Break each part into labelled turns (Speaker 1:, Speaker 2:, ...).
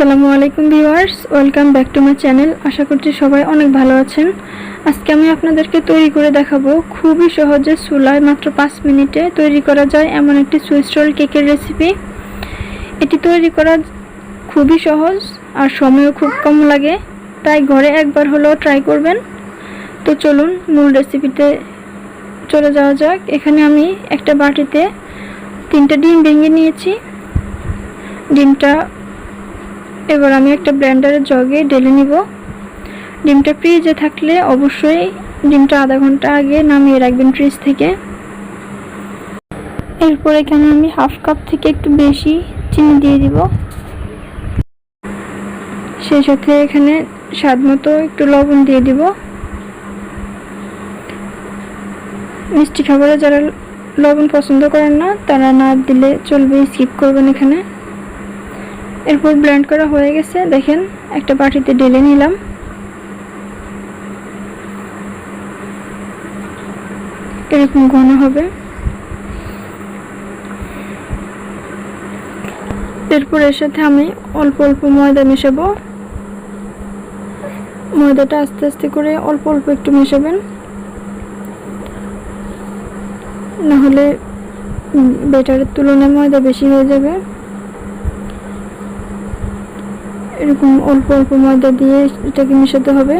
Speaker 1: আসসালামুআলাইকুম viewers, welcome back to my channel. আশা করছি সবাই অনেক ভালো আছেন। আজকে আমি আপনাদেরকে তৈরি করে দেখাবো খুবই সহজে চুলায় মাত্র 5 মিনিটে তৈরি করা যায় এমন একটি সুইস রোল কেকের রেসিপি। এটি তৈরি করা খুবই সহজ আর সময়ও খুব কম লাগে, তাই ঘরে একবার হলেও ট্রাই করবেন। তো চলুন মূল রেসিপিতে চলে যাওয়া যাক। এখানে আমি একটা বাটিতে 3টা ডিম ভেঙে নিয়েছি। ডিমটা এবার আমি একটা ব্লেন্ডারের জগে ঢেলে নিব। ডিমটা ফ্রিজে থাকলে অবশ্যই ডিমটা আধা ঘন্টা আগে নামিয়ে রাখবেন ফ্রিজ থেকে। এরপর এখানে আমি হাফ কাপ থেকে একটু বেশি চিনি দিয়ে দিব। সেই সাথে এখানে স্বাদ মতো একটু লবণ দিয়ে দিব। মিষ্টি খাবারে যারা লবণ পছন্দ করেন না তারা না দিলে চলবে, স্কিপ করবেন এখানে। এরপর ব্লেন্ড করা হয়ে গেছে, দেখেন একটা বাটিতে ঢেলে নিলাম। এরকম ঘন হবে। এরপর এর সাথে আমি অল্প অল্প ময়দা মেশাবো। ময়দাটা আস্তে আস্তে করে অল্প অল্প একটু মেশাবেন, নাহলে ব্যাটারের তুলনায় ময়দা বেশি হয়ে যাবে। এরকম অল্প অল্প ময়দা দিয়ে এটাকে মেশাতে হবে।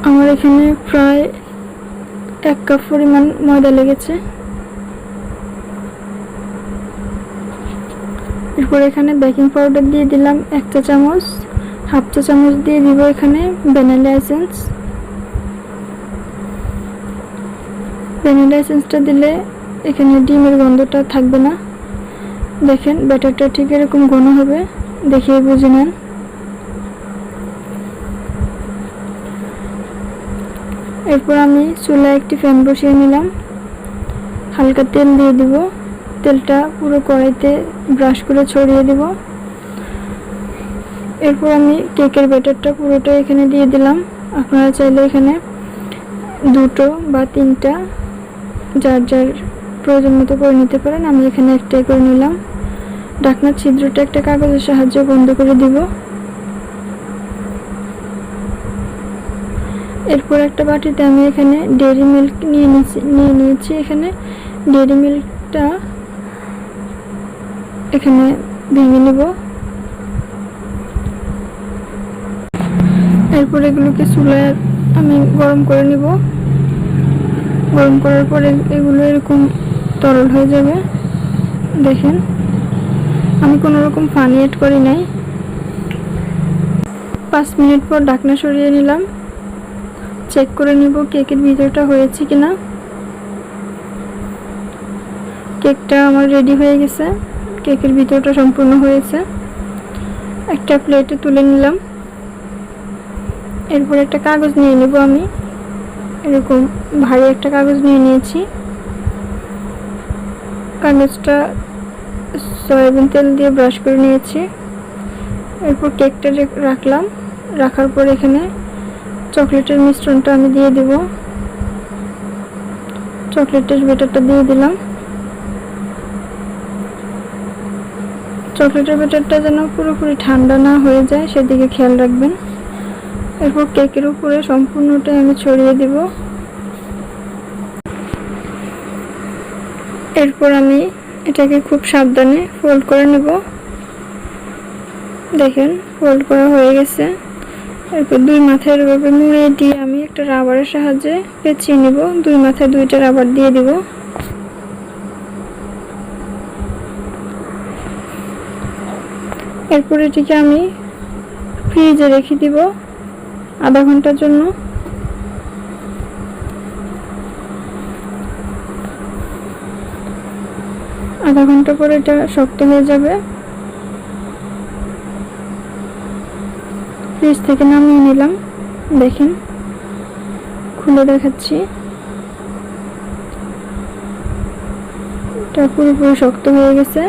Speaker 1: আমার এখানে প্রায় 1 কাপ পরিমাণ ময়দা লেগেছে। এরপর এখানে বেকিং পাউডার দিয়ে দিলাম 1 চা চামচ। হাফ চা চামচ দিয়ে দিব এখানে ভ্যানিলা এসেন্স। ভ্যানিলা এসেন্সটা দিলে এখানে ডিমের গন্ধটা থাকবে না। দেখেন ব্যাটারটা ঠিক এরকম ঘন হবে, দেখিয়ে বুঝে নেন। এরপর আমি চুলায় একটি প্যান বসিয়ে নিলাম। হালকা তেল দিয়ে দিব। তেলটা পুরো কড়াইতে ব্রাশ করে ছড়িয়ে দিব। এরপর আমি কেকের ব্যাটারটা পুরোটা এখানে দিয়ে দিলাম। আপনারা চাইলে এখানে 2টো বা 3টা যার যার প্রয়োজন মতো করে নিতে পারেন। আমি এখানে একটাই করে নিলাম। ঢাকনার ছিদ্রটা একটা কাগজের সাহায্যে বন্ধ করে দিব। এরপর একটা বাটিতে আমি এখানে ডেইরি মিল্ক নিয়ে নিয়েছি। এখানে ডেইরি মিল্কটা এখানে ভেঙে নেব। এরপর এগুলোকে চুলায় আমি গরম করে নিব। গরম করার পরে এগুলো এরকম তরল হয়ে যাবে। দেখেন আমি কোনো রকম পানি এড করি নাই। 5 মিনিট পর ঢাকনা সরিয়ে নিলাম। চেক করে নিব কেকের ভিতরটা হয়েছে কিনা। কেকটা আমার রেডি হয়ে গেছে। কেকের ভিতরটা সম্পূর্ণ হয়েছে। একটা প্লেটে তুলে নিলাম। এরপর একটা কাগজ নিয়ে নেব। আমি এরকম ভারী একটা কাগজ নিয়ে নিয়েছি। কাগজটা সয়াবিন তেল দিয়ে ব্রাশ করে নিয়েছি। এরপর কেকটা রাখলাম। রাখার পর এখানে চকলেটের মিশ্রণটা আমি দিয়ে দেব। চকলেটের ব্যাটারটা দিয়ে দিলাম। চকলেটের ব্যাটারটা যেন পুরোপুরি ঠান্ডা না হয়ে যায় সেদিকে খেয়াল রাখবেন। এরপর কেকের উপরে সম্পূর্ণটাই আমি ছড়িয়ে দেব। এরপর আমি এটাকে খুব সাবধানে ফোল্ড করে নেব। দেখেন ফোল্ড করা হয়ে গেছে। এরপর 2 মাথায় এভাবে মুড়িয়ে দিয়ে আমি একটা রাবারের সাহায্যে পেঁচিয়ে নেব। 2 মাথায় 2টা রাবার দিয়ে দিব। এরপর এটিকে আমি ফ্রিজে রেখে দিব আধা ঘন্টার জন্য। আধা ঘন্টা পরে এটা শক্ত হয়ে যাবে। ফ্রিজ থেকে নামিয়ে নিলাম। দেখেন খুলে দেখাচ্ছি। এটা পুরোপুরি শক্ত হয়ে গেছে।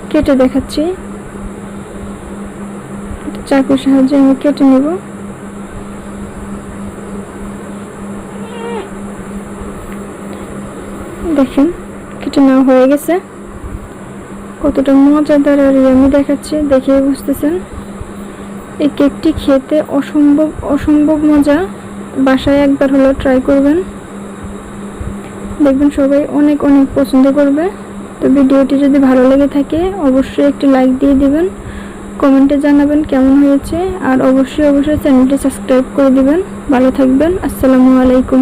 Speaker 1: কেটে দেখাচ্ছি। চাকুর সাহায্যে আমি কেটে নেব। দেখেন কেটে নেওয়া হয়ে গেছে। কতটা মজাদার আর আমি দেখাচ্ছি, দেখেই বুঝতেছেন। এই কেকটি খেতে অসম্ভব অসম্ভব মজা। বাসায় একবার হলো ট্রাই করবেন, দেখবেন সবাই অনেক অনেক পছন্দ করবে। তো ভিডিওটি যদি ভালো লেগে থাকে অবশ্যই একটি লাইক দিয়ে দিবেন, কমেন্টে জানাবেন কেমন হয়েছে, আর অবশ্যই চ্যানেলটি সাবস্ক্রাইব করে দিবেন। ভালো থাকবেন। আসসালামু আলাইকুম।